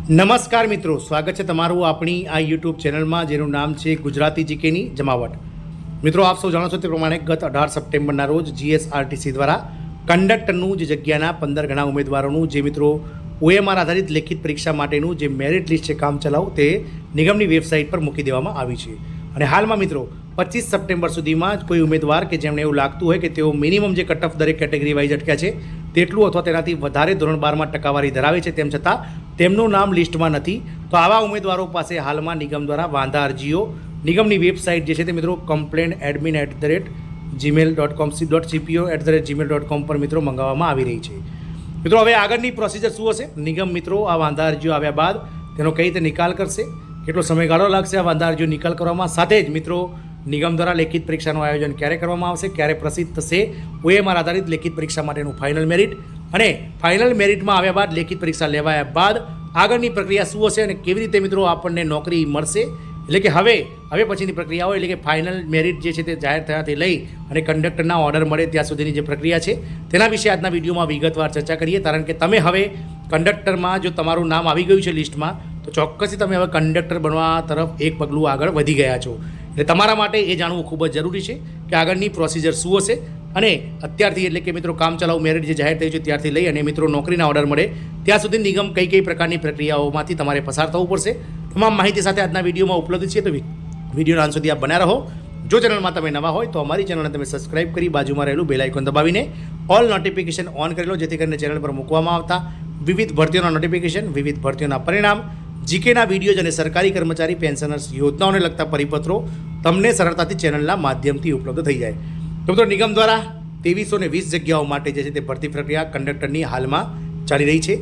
નમસ્કાર મિત્રો, સ્વાગત છે તમારું આપણી આ યુટ્યુબ ચેનલમાં જેનું નામ છે ગુજરાતી જીકેની જમાવટ. મિત્રો, આપ સૌ જાણો છો તે પ્રમાણે ગત 18 સપ્ટેમ્બરના રોજ જીએસઆરટીસી દ્વારા કંડક્ટરનું જે જગ્યાના 15 ગણા ઉમેદવારોનું જે મિત્રો ઓએમઆર આધારિત લેખિત પરીક્ષા માટેનું જે મેરિટ લિસ્ટ છે કામ ચલાવ તે નિગમની વેબસાઇટ પર મૂકી દેવામાં આવી છે. અને હાલમાં મિત્રો 25 સપ્ટેમ્બર સુધીમાં જ કોઈ ઉમેદવાર કે જેમને એવું લાગતું હોય કે તેઓ મિનિમમ જે કટ ઓફ દરેક કેટેગરી વાઇઝ અટક્યા છે તેટલું અથવા તેનાથી વધારે ધોરણ 12માં ટકાવારી ધરાવે છે તેમ છતાં તેમનું નામ લિસ્ટમાં નથી, તો આવા ઉમેદવારો પાસે હાલમાં નિગમ દ્વારા વાંધા અરજીઓ નિગમની વેબસાઇટ જે છે તે મિત્રો complainadmin@gmail.com.cpo@gmail.com પર મિત્રો મંગાવવામાં આવી રહી છે. મિત્રો, હવે આગળની પ્રોસિજર શું હશે? નિગમ મિત્રો આ વાંધા અરજીઓ આવ્યા બાદ તેનો કઈ રીતે નિકાલ કરશે, કેટલો સમયગાળો લાગશે આ વાંધા અરજીઓ નિકાલ કરવામાં, સાથે જ મિત્રો નિગમ દ્વારા લેખિત પરીક્ષાનું આયોજન ક્યારે કરવામાં આવશે, ક્યારે પ્રસિદ્ધ થશે ઓએમઆર આધારિત લેખિત પરીક્ષા માટેનું ફાઇનલ મેરિટ, અને ફાઇનલ મેરિટમાં આવ્યા બાદ લેખિત પરીક્ષા લેવાયા બાદ આગળની પ્રક્રિયા શું હશે અને કેવી રીતે મિત્રો આપણને નોકરી મળશે, એટલે કે હવે પછીની પ્રક્રિયાઓ એટલે કે ફાઇનલ મેરિટ જે છે તે જાહેર થયાથી લઈ અને કંડક્ટરના ઓર્ડર મળે ત્યાં સુધીની જે પ્રક્રિયા છે તેના વિશે આજના વિડીયોમાં વિગતવાર ચર્ચા કરીએ. કારણ કે તમે હવે કંડક્ટરમાં જો તમારું નામ આવી ગયું છે લિસ્ટમાં, તો ચોક્કસથી તમે હવે કંડક્ટર બનવા તરફ એક પગલું આગળ વધી ગયા છો. એટલે તમારા માટે એ જાણવું ખૂબ જ જરૂરી છે કે આગળની પ્રોસિજર શું હશે અને અત્યારથી એટલે કે મિત્રો કામ ચલાવ મેરિટ જે જાહેર થયું છે ત્યારથી લઈ અને મિત્રો નોકરીના ઓર્ડર મળે ત્યાં સુધી નિગમ કઈ પ્રકારની પ્રક્રિયાઓમાંથી તમારે પસાર થવું પડશે, તમામ માહિતી સાથે આજના વિડીયોમાં ઉપલબ્ધ છે. તો વિડીયોના અંત સુધી આપ બન્યા રહો. જો ચેનલમાં તમે નવા હોય તો અમારી ચેનલને તમે સબસ્ક્રાઇબ કરી બાજુમાં રહેલું બેલ આઇકોન દબાવીને ઓલ નોટિફિકેશન ઓન કરી લો, જેથી કરીને ચેનલ પર મૂકવામાં આવતા વિવિધ ભરતીઓના નોટિફિકેશન, વિવિધ ભરતીઓના પરિણામ, જીકેના વિડીયોઝ અને સરકારી કર્મચારી પેન્શનર્સ યોજનાઓને લગતા પરિપત્રો તમને સરળતાથી ચેનલના માધ્યમથી ઉપલબ્ધ થઈ જાય. તો મિત્રો, નિગમ દ્વારા 2320 જગ્યાઓ માટે જે છે તે ભરતી પ્રક્રિયા કંડક્ટરની હાલમાં ચાલી રહી છે,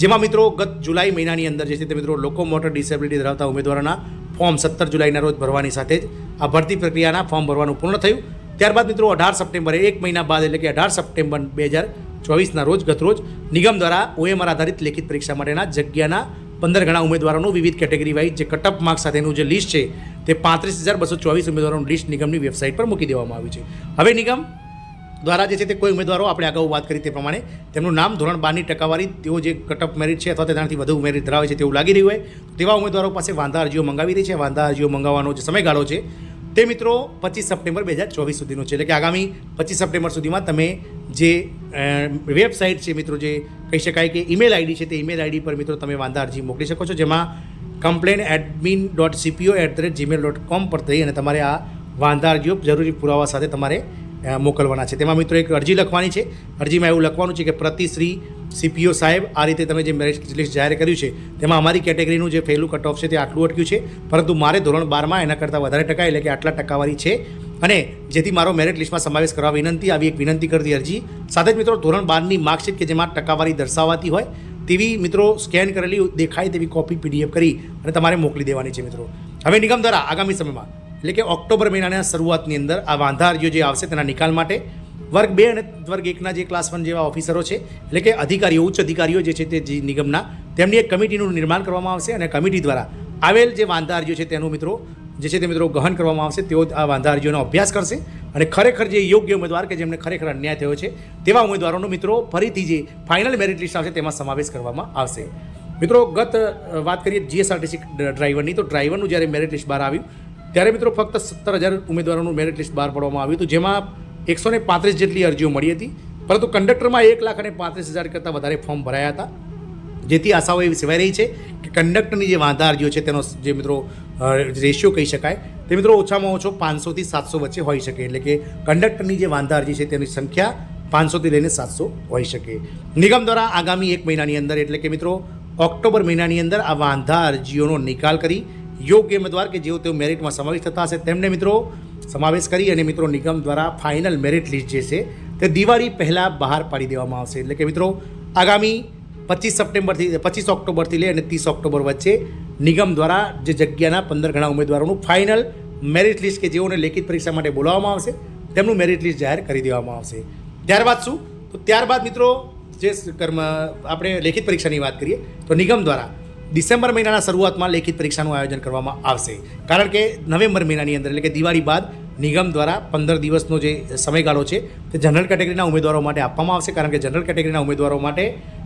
જેમાં મિત્રો ગત જુલાઈ મહિનાની અંદર જે છે તે મિત્રો લોકોમોટર ડિસેબિલિટી ધરાવતા ઉમેદવારોના ફોર્મ 17 જુલાઈના રોજ ભરવાની સાથે જ આ ભરતી પ્રક્રિયાના ફોર્મ ભરવાનું પૂર્ણ થયું. ત્યારબાદ મિત્રો 18 સપ્ટેમ્બરે એક મહિના બાદ એટલે કે 18 સપ્ટેમ્બર 2024ના રોજ ગતરોજ નિગમ દ્વારા ઓએમઆર આધારિત લેખિત પરીક્ષા માટેના જગ્યાના 15 ગણા ઉમેદવારોનું વિવિધ કેટેગરી વાઇઝ જે કટ ઓફ માર્ક સાથેનું જે લિસ્ટ છે તે 35,224 ઉમેદવારોનું લિસ્ટ નિગમની વેબસાઇટ પર મૂકી દેવામાં આવ્યું છે. હવે નિગમ દ્વારા જે છે તે કોઈ ઉમેદવારો આપણે અગાઉ વાત કરી તે પ્રમાણે તેમનું નામ ધોરણ 12ની ટકાવારી તેઓ જે કટ ઓફ મેરિટ છે અથવા તેનાથી વધુ મેરિટ ધરાવે છે તેવું લાગી રહ્યું હોય તેવા ઉમેદવારો પાસે વાંધા અરજીઓ મંગાવી રહી છે. વાંધા અરજીઓ મંગાવવાનો જે સમયગાળો છે તે મિત્રો 25 સપ્ટેમ્બર 2024 સુધીનો છે, એટલે કે આગામી 25 સપ્ટેમ્બર સુધીમાં તમે જે વેબસાઇટ છે મિત્રો, જે કહી શકાય કે ઈમેલ આઈડી છે તે ઈમેલ આઈડી પર મિત્રો તમે વાંધા અરજી મોકલી શકો છો, જેમાં complainadmin.cpo@gmail.com પર થઈ અને તમારે આ વાંધા અરજીઓ જરૂરી પુરાવા સાથે તમારે મોકલવાના છે. તેમાં મિત્રો એક અરજી લખવાની છે. અરજીમાં એવું લખવાનું છે કે પ્રતિ શ્રી સીપીઓ સાહેબ, આ રીતે તમે જે મેરિટ લિસ્ટ જાહેર કર્યું છે તેમાં અમારી કેટેગરીનું જે પહેલું કટ ઓફ છે તે આટલું અટક્યું છે, પરંતુ મારે ધોરણ 12માં એના કરતાં વધારે ટકા એટલે કે આટલા ટકાવારી છે અને જેથી મારો મેરિટ લિસ્ટમાં સમાવેશ કરવા વિનંતી, આવી એક વિનંતી કરતી અરજી સાથે જ મિત્રો ધોરણ 12ની માર્કશીટ કે જેમાં ટકાવારી દર્શાવાતી હોય તેવી મિત્રો સ્કેન કરેલી દેખાય તેવી કોપી પીડીએફ કરી અને તમારે મોકલી દેવાની છે. મિત્રો, હવે નિગમ દ્વારા આગામી સમયમાં એટલે કે ઓક્ટોબર મહિનાના શરૂઆતની અંદર આ વાંધા અરજીઓ જે આવશે તેના નિકાલ માટે વર્ગ 2 અને વર્ગ 1ના જે ક્લાસ 1 જેવા ઓફિસરો છે એટલે કે અધિકારીઓ, ઉચ્ચ અધિકારીઓ જે છે તે નિગમના, તેમની એક કમિટીનું નિર્માણ કરવામાં આવશે અને કમિટી દ્વારા આવેલ જે વાંધા અરજીઓ છે તેનું મિત્રો જે છે તે મિત્રો ગહન કરવામાં આવશે. તેઓ આ વાંધા અરજીઓનો અભ્યાસ કરશે અને ખરેખર જે યોગ્ય ઉમેદવાર કે જેમને ખરેખર અન્યાય થયો છે તેવા ઉમેદવારોનો મિત્રો ફરીથી જે ફાઇનલ મેરિટ લિસ્ટ આવશે તેમાં સમાવેશ કરવામાં આવશે. મિત્રો, ગત વાત કરીએ જીએસઆરટીસી ડ્રાઈવરની, તો ડ્રાઈવરનું જ્યારે મેરિટ લિસ્ટ બહાર આવ્યું ત્યારે મિત્રો ફક્ત 17,000 ઉમેદવારોનું મેરિટ લિસ્ટ બહાર પાડવામાં આવ્યું હતું, જેમાં 135 જેટલી અરજીઓ મળી હતી, પરંતુ કંડક્ટરમાં 1,35,000 કરતાં વધારે ફોર્મ ભરાયા હતા, જેથી આશાઓ એવી સેવાઈ રહી છે કે કંડક્ટરની જે વાંધા અરજીઓ છે તેનો જે મિત્રો રેશિયો કહી શકાય તે મિત્રો ઓછામાં ઓછો 500 થી 700 વચ્ચે હોઈ શકે, એટલે કે કંડક્ટરની જે વાંધા અરજી છે તેની સંખ્યા 500 થી લઈને 700 હોઈ શકે. નિગમ દ્વારા આગામી એક મહિનાની અંદર એટલે કે મિત્રો ઓક્ટોબર મહિનાની અંદર આ વાંધા અરજીઓનો નિકાલ કરી યોગ્ય ઉમેદવાર કે જેઓ તેઓ મેરિટમાં સમાવેશ થતા હશે તેમને મિત્રો સમાવેશ કરી અને મિત્રો નિગમ દ્વારા ફાઇનલ મેરિટ લિસ્ટ જે છે તે દિવાળી પહેલાં બહાર પાડી દેવામાં આવશે. એટલે કે મિત્રો આગામી 25 ઓક્ટોબરથી લઈ અને 30 ઓક્ટોબર વચ્ચે નિગમ દ્વારા જે જગ્યાના 15 ગણા ઉમેદવારોનું ફાઇનલ મેરિટ લિસ્ટ કે જેઓને લેખિત પરીક્ષા માટે બોલાવવામાં આવશે તેમનું મેરિટ લિસ્ટ જાહેર કરી દેવામાં આવશે. ત્યારબાદ શું? તો ત્યારબાદ મિત્રો જે આપણે લેખિત પરીક્ષાની વાત કરીએ તો નિગમ દ્વારા ડિસેમ્બર મહિનાના શરૂઆતમાં લેખિત પરીક્ષાનું આયોજન કરવામાં આવશે, કારણ કે નવેમ્બર મહિનાની અંદર એટલે કે દિવાળી બાદ નિગમ દ્વારા 15 દિવસનો જે સમયગાળો છે તે જનરલ કેટેગરીના ઉમેદવારો માટે આપવામાં આવશે, કારણ કે જનરલ કેટેગરીના ઉમેદવારો માટે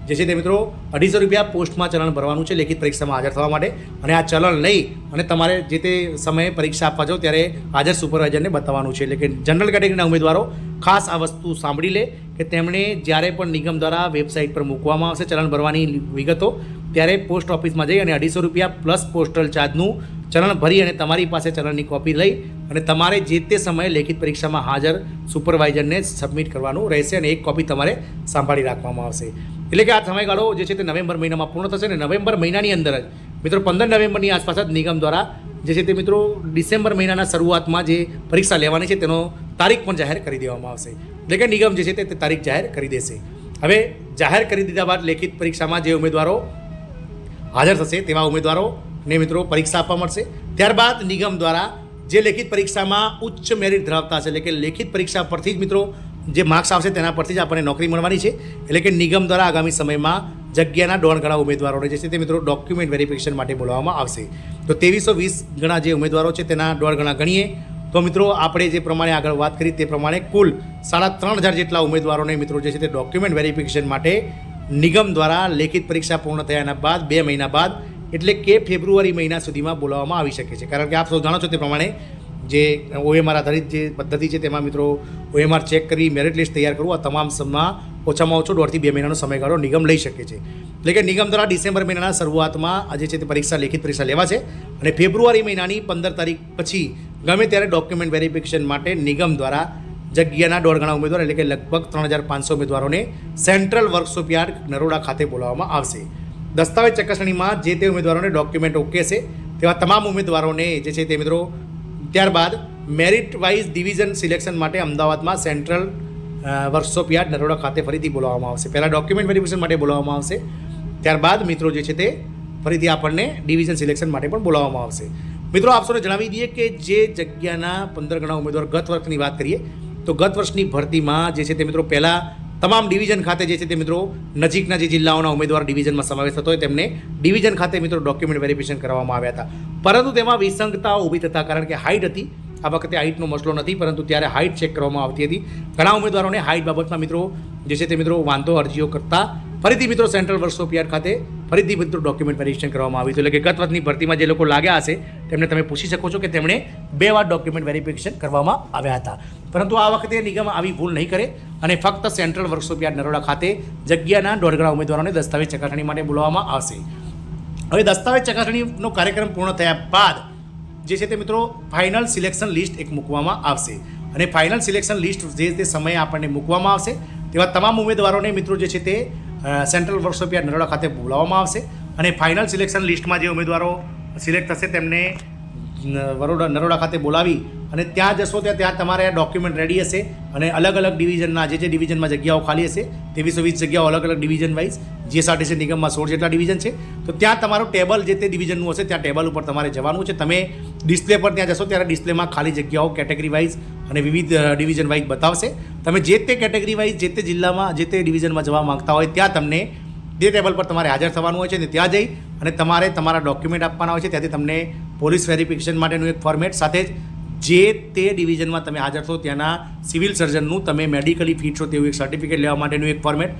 જે છે તે મિત્રો 250 રૂપિયા પોસ્ટમાં ચલણ ભરવાનું છે લેખિત પરીક્ષામાં હાજર થવા માટે, અને આ ચલણ લઈ અને તમારે જે તે સમયે પરીક્ષા આપવા જાઓ ત્યારે હાજર સુપરવાઇઝરને બતાવવાનું છે. એટલે કે જનરલ કેટેગરીના ઉમેદવારો ખાસ આ વસ્તુ સાંભળી લે કે તેમણે જ્યારે પણ નિગમ દ્વારા વેબસાઇટ પર મૂકવામાં આવશે ચલણ ભરવાની વિગતો, ત્યારે પોસ્ટ ઓફિસમાં જઈ અને 250 રૂપિયા પ્લસ પોસ્ટલ ચાર્જનું ચલણ ભરી અને તમારી પાસે ચલણની કોપી લઈ અને તમારે જે તે સમયે લેખિત પરીક્ષામાં હાજર સુપરવાઇઝરને સબમિટ કરવાનું રહેશે અને એક કોપી તમારે સાંભળી રાખવામાં આવશે. એટલે કે આ સમયગાળો જે છે તે નવેમ્બર મહિનામાં પૂર્ણ થશે અને નવેમ્બર મહિનાની અંદર જ મિત્રો 15 નવેમ્બરની આસપાસ જ નિગમ દ્વારા જે છે તે મિત્રો ડિસેમ્બર મહિનાના શરૂઆતમાં જે પરીક્ષા લેવાની છે તેનો તારીખ પણ જાહેર કરી દેવામાં આવશે. એટલે કે નિગમ જે છે તે તારીખ જાહેર કરી દેશે. હવે જાહેર કરી દીધા બાદ લેખિત પરીક્ષામાં જે ઉમેદવારો હાજર થશે તેવા ઉમેદવારોને મિત્રો પરીક્ષા આપવા મળશે. ત્યારબાદ નિગમ દ્વારા જે લેખિત પરીક્ષામાં ઉચ્ચ મેરિટ ધરાવતા હશે, એટલે કે લેખિત પરીક્ષા પરથી જ મિત્રો જે માર્ક્સ આવશે તેના પરથી જ આપણને નોકરી મળવાની છે. એટલે કે નિગમ દ્વારા આગામી સમયમાં જગ્યાના 2 ગણા ઉમેદવારોને જે છે તે મિત્રો ડોક્યુમેન્ટ વેરિફિકેશન માટે બોલાવવામાં આવશે. તો 2320 ગણા જે ઉમેદવારો છે તેના 2 ગણા ગણીએ તો મિત્રો આપણે જે પ્રમાણે આગળ વાત કરી તે પ્રમાણે કુલ 3500 જેટલા ઉમેદવારોને મિત્રો જે છે તે ડોક્યુમેન્ટ વેરિફિકેશન માટે નિગમ દ્વારા લેખિત પરીક્ષા પૂર્ણ થયાના બાદ 2 મહિના બાદ એટલે કે ફેબ્રુઆરી મહિના સુધીમાં બોલાવવામાં આવી શકે છે. કારણ કે આપ સૌ જાણો છો તે પ્રમાણે જે OMR આધારિત જે પદ્ધતિ છે તેમાં મિત્રો OMR ચેક કરી મેરિટ લિસ્ટ તૈયાર કરવું, આ તમામ સમમાં ઓછામાં ઓછો 1.5 થી 2 મહિનાનો સમયગાળો નિગમ લઈ શકે છે. એટલે કે નિગમ દ્વારા ડિસેમ્બર મહિનાના શરૂઆતમાં આજે છે તે પરીક્ષા લેખિત પરીક્ષા લેવા છે અને ફેબ્રુઆરી મહિનાની 15 તારીખ પછી ગમે ત્યારે ડોક્યુમેન્ટ વેરિફિકેશન માટે નિગમ દ્વારા જગ્યાના 2 ગણા ઉમેદવાર એટલે કે લગભગ 3500 ઉમેદવારોને સેન્ટ્રલ વર્કશોપ યાર્ડ નરોડા ખાતે બોલાવવામાં આવશે. દસ્તાવેજ ચકાસણીમાં જે તે ઉમેદવારોને ડોક્યુમેન્ટ ઓકે છે તેવા તમામ ઉમેદવારોને જે છે તે મિત્રો ત્યારબાદ મેરિટ વાઇઝ ડિવિઝન સિલેક્શન માટે અમદાવાદમાં સેન્ટ્રલ વર્કશોપ યાર્ડ નરોડા ખાતે ફરીથી બોલાવવામાં આવશે. પહેલાં ડોક્યુમેન્ટ વેરિફિકેશન માટે બોલાવવામાં આવશે, ત્યારબાદ મિત્રો જે છે તે ફરીથી આપણને ડિવિઝન સિલેક્શન માટે પણ બોલાવવામાં આવશે. મિત્રો આપ સૌને જણાવી દઈએ કે જે જગ્યાના 15 ગણા ઉમેદવાર ગત વર્ષની વાત કરીએ તો ગત વર્ષની ભરતીમાં જે છે તે મિત્રો પહેલાં તમામ ડિવિઝન ખાતે જે છે તે મિત્રો નજીકના જે જિલ્લાઓના ઉમેદવાર ડિવિઝનમાં સમાવેશ થતો હોય તેમને ડિવિઝન ખાતે મિત્રો ડોક્યુમેન્ટ વેરિફિકેશન કરવામાં આવ્યા હતા. પરંતુ તેમાં વિસંગતાઓ ઊભી થતા, કારણ કે હાઇટ હતી, આ વખતે હાઇટનો મસલો નથી પરંતુ ત્યારે હાઇટ ચેક કરવામાં આવતી હતી. ઘણા ઉમેદવારોને હાઇટ બાબતમાં મિત્રો જે છે તે મિત્રો વાંધો અરજીઓ કરતા ફરીથી મિત્રો સેન્ટ્રલ વર્કશોપ યાર્ડ ખાતે ફરીથી મિત્રો ડોક્યુમેન્ટ વેરિફિકેશન કરવામાં આવ્યું હતું. એટલે કે ગત વર્ષની ભરતીમાં જે લોકો લાગ્યા હશે તેમને તમે પૂછી શકો છો કે તેમણે 2 વાર ડોક્યુમેન્ટ વેરિફિકેશન કરવામાં આવ્યા હતા. પરંતુ આ વખતે નિગમ આવી ભૂલ નહીં કરે અને ફક્ત સેન્ટ્રલ વર્કશોપ યાર્ડ નરોડા ખાતે જગ્યાના 2 ગણા ઉમેદવારોને દસ્તાવેજ ચકાસણી માટે બોલાવવામાં આવશે. હવે દસ્તાવેજ ચકાસણીનો કાર્યક્રમ પૂર્ણ થયા બાદ જે છે તે મિત્રો ફાઇનલ સિલેક્શન લિસ્ટ એક મૂકવામાં આવશે અને ફાઇનલ સિલેક્શન લિસ્ટ જે તે સમયે આપણને મૂકવામાં આવશે તેવા તમામ ઉમેદવારોને મિત્રો જે છે તે સેન્ટ્રલ વર્કશોપ યાર્ડ નરોડા ખાતે બોલાવવામાં આવશે અને ફાઇનલ સિલેક્શન લિસ્ટમાં જે ઉમેદવારો સિલેક્ટ થશે તેમને નરોડા ખાતે બોલાવી અને ત્યાં જશો ત્યાં તમારે ડોક્યુમેન્ટ રેડી હશે અને અલગ અલગ ડિવિઝનના જે ડિવિઝનમાં જગ્યાઓ ખાલી હશે 2320 જગ્યાઓ અલગ અલગ ડિવિઝન વાઇઝ GSRTC નિગમમાં 16 જેટલા ડિવિઝન છે. તો ત્યાં તમારું ટેબલ જે તે ડિવિઝનનું હશે ત્યાં ટેબલ ઉપર તમારે જવાનું છે. તમે ડિસ્પ્લે પર ત્યાં જશો ત્યારે ડિસ્પ્લેમાં ખાલી જગ્યાઓ કેટેગરી વાઇઝ અને વિવિધ ડિવિઝન વાઇઝ બતાવશે. તમે જે તે કેટેગરી વાઇઝ જે તે જિલ્લામાં જે તે ડિવિઝનમાં જવા માંગતા હોય ત્યાં તમને જે ટેબલ પર તમારે હાજર થવાનું હોય છે ને ત્યાં જઈ અને તમારે તમારા ડોક્યુમેન્ટ આપવાના હોય છે. ત્યાંથી તમને પોલીસ વેરિફિકેશન માટેનું એક ફોર્મેટ સાથે જ જે તે ડિવિઝનમાં તમે હાજર છો ત્યાંના સિવિલ સર્જનનું તમે મેડિકલી ફિટ છો તેવું એક સર્ટિફિકેટ લેવા માટેનું એક ફોર્મેટ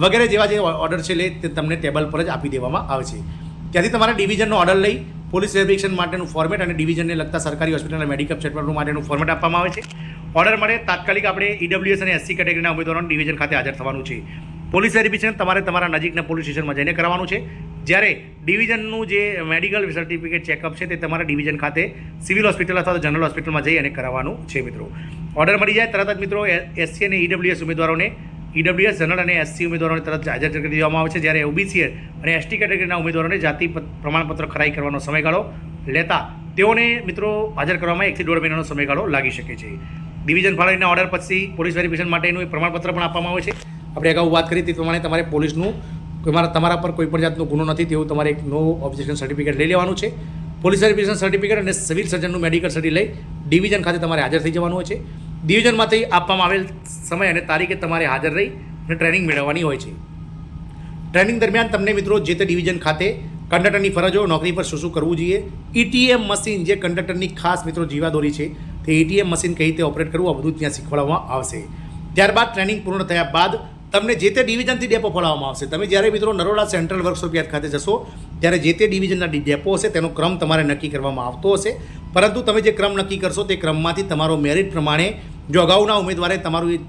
વગેરે જેવા જે ઓર્ડર છે તે તમને ટેબલ પર જ આપી દેવામાં આવે છે. ત્યાંથી તમારા ડિવિઝનનો ઓર્ડર લઈ પોલીસ વેરિફિકેશન માટેનું ફોર્મેટ અને ડિવિઝનને લગતા સરકારી હોસ્પિટલ અને મેડિકલ સેટમેન્ટ માટેનું ફોર્મેટ આપવામાં આવે છે. ઓર્ડર મળે તાત્કાલિક આપણે EWS અને SC કેટેગરીના ઉમેદવારોને ડિવિઝન ખાતે હાજર થવાનું છે. પોલીસ વેરિફિકેશન તમારે તમારા નજીકના પોલીસ સ્ટેશનમાં જઈને કરવાનું છે. જ્યારે ડિવિઝનનું જે મેડિકલ સર્ટિફિકેટ ચેકઅપ છે તે તમારા ડિવિઝન ખાતે સિવિલ હોસ્પિટલ અથવા તો જનરલ હોસ્પિટલમાં જઈ અને કરાવવાનું છે. મિત્રો ઓર્ડર મળી જાય તરત જ મિત્રો SC અને EWS ઉમેદવારોને EWS જનરલ અને SC ઉમેદવારોને તરત હાજર કરી દેવામાં આવે છે. જ્યારે OBC અને ST કેટેગરીના ઉમેદવારોને જાતિ પ્રમાણપત્ર ખરાઈ કરવાનો સમયગાળો લેતા તેઓને મિત્રો હાજર કરવામાં 1 થી 1.5 મહિનાનો સમયગાળો લાગી શકે છે. ડિવિઝન ફાળવણીના ઓર્ડર પછી પોલીસ વેરિફિકેશન માટેનું એક પ્રમાણપત્ર પણ આપવામાં આવે છે. આપણે અગાઉ વાત કરી તે પ્રમાણે તમારે પોલીસનું તમારા પર કોઈ પણ જાતનો ગુનો નથી તેવું તમારે એક નો ઓબ્જેક્શન સર્ટિફિકેટ લઈ લેવાનું છે. પોલીસ વેરિફિકેશન સર્ટિફિકેટ અને સિવિલ સર્જનનું મેડિકલ સર્ટિ લઈ ડિવિઝન ખાતે તમારે હાજર થઈ જવાનું હોય છે. ડિવિઝનમાંથી આપવામાં આવેલ સમય અને તારીખે તમારે હાજર રહી અને ટ્રેનિંગ મેળવવાની હોય છે. ટ્રેનિંગ દરમિયાન તમને મિત્રો જે તે ડિવિઝન ખાતે કંડક્ટરની ફરજો, નોકરી પર શું કરવું જોઈએ, ETM મશીન જે કંડક્ટરની ખાસ મિત્રો જીવાદોરી છે તે ETM મશીન કઈ રીતે ઓપરેટ કરવું આ બધું ત્યાં શીખવાડવામાં આવશે. ત્યારબાદ ટ્રેનિંગ પૂર્ણ થયા બાદ તમને જે તે ડિવિઝનથી ડેપો ફાળવવામાં આવશે. તમે જ્યારે મિત્રો નરોડા સેન્ટ્રલ વર્કશોપ યાર્ડ ખાતે જશો ત્યારે જે તે ડિવિઝનના ડેપો હશે તેનો ક્રમ તમારે નક્કી કરવામાં આવતો હશે. પરંતુ તમે જે ક્રમ નક્કી કરશો તે ક્રમમાંથી તમારો મેરિટ પ્રમાણે જો અગાઉના ઉમેદવારે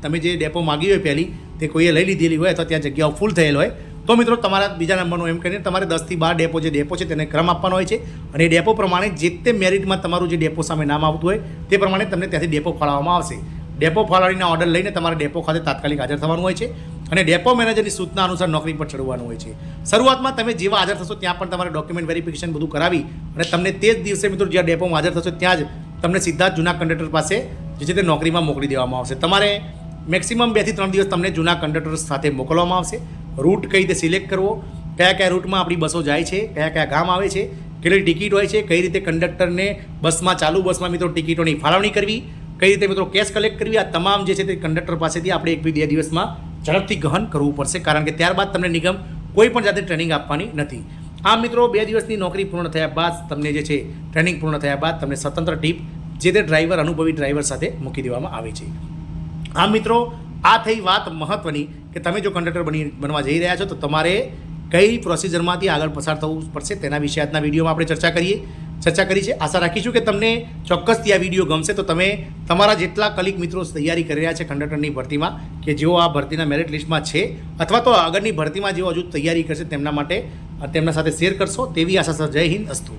તમે જે ડેપો માગી હોય પહેલી તે કોઈએ લઈ લીધેલી હોય અથવા ત્યાં જગ્યાઓ ફૂલ થયેલ હોય તો મિત્રો તમારા બીજા નંબરનું એમ કહીને તમારે 10 થી 12 ડેપો છે તેને ક્રમ આપવાનો હોય છે અને એ ડેપો પ્રમાણે જે તે મેરિટમાં તમારું જે ડેપો સામે નામ આવતું હોય તે પ્રમાણે તમને ત્યાંથી ડેપો ફાળવવામાં આવશે. ડેપો ફાળવણીના ઓર્ડર લઈને તમારે ડેપો ખાતે તાત્કાલિક હાજર થવાનું હોય છે અને ડેપો મેનેજરની સૂચના અનુસાર નોકરી પર ચડવાનું હોય છે. શરૂઆતમાં તમે જેવા હાજર થશો ત્યાં પણ તમારે ડોક્યુમેન્ટ વેરિફિકેશન બધું કરાવી અને તમને તે જ દિવસે મિત્રો જ્યાં ડેપોમાં હાજર થશો ત્યાં જ તમને સીધા જૂના કંડક્ટર પાસે જે છે તે નોકરીમાં મોકલી દેવામાં આવશે. તમારે મેક્સિમમ 2 થી 3 દિવસ તમને જૂના કંડક્ટર સાથે મોકલવામાં આવશે. રૂટ કઈ રીતે સિલેક્ટ કરવો, કયા રૂટમાં આપણી બસો જાય છે, કયા ગામ આવે છે, કેટલી ટિકિટ હોય છે, કઈ રીતે કંડક્ટરને ચાલુ બસમાં મિત્રો ટિકિટોની ફાળવણી કરવી, કઈ રીતે મિત્રો કેશ કલેક્ટ કરવી, આ તમામ જે છે તે કંડક્ટર પાસેથી આપણે 1-2 દિવસમાં ઝડપથી ગહન કરવું પડશે. કારણ કે ત્યારબાદ તમને નિગમ કોઈ પણ જાતની ટ્રેનિંગ આપવાની નથી. આમ મિત્રો 2 દિવસની નોકરી પૂર્ણ થયા બાદ તમને જે છે ટ્રેનિંગ પૂર્ણ થયા બાદ તમને સ્વતંત્ર ટીપ જે તે અનુભવી ડ્રાઈવર સાથે મૂકી દેવામાં આવે છે. આમ મિત્રો આ થઈ વાત મહત્ત્વની કે તમે જો કંડક્ટર બનવા જઈ રહ્યા છો તો તમારે કઈ પ્રોસિજરમાંથી આગળ પસાર થવું પડશે તેના વિશે આજના વિડીયોમાં આપણે ચર્ચા કરી છે. આશા રાખીશું કે તમને ચોક્કસથી આ વિડીયો ગમશે તો તમે તમારા જેટલા કલીગ મિત્રો તૈયારી કરી રહ્યા છે કંડક્ટરની ભરતીમાં કે જેઓ આ ભરતીના મેરિટ લિસ્ટમાં છે અથવા તો આગળની ભરતીમાં જેઓ હજુ તૈયારી કરશે તેમના માટે તેમના સાથે શેર કરશો તેવી આશા. જય હિન્દ, અસ્તુ.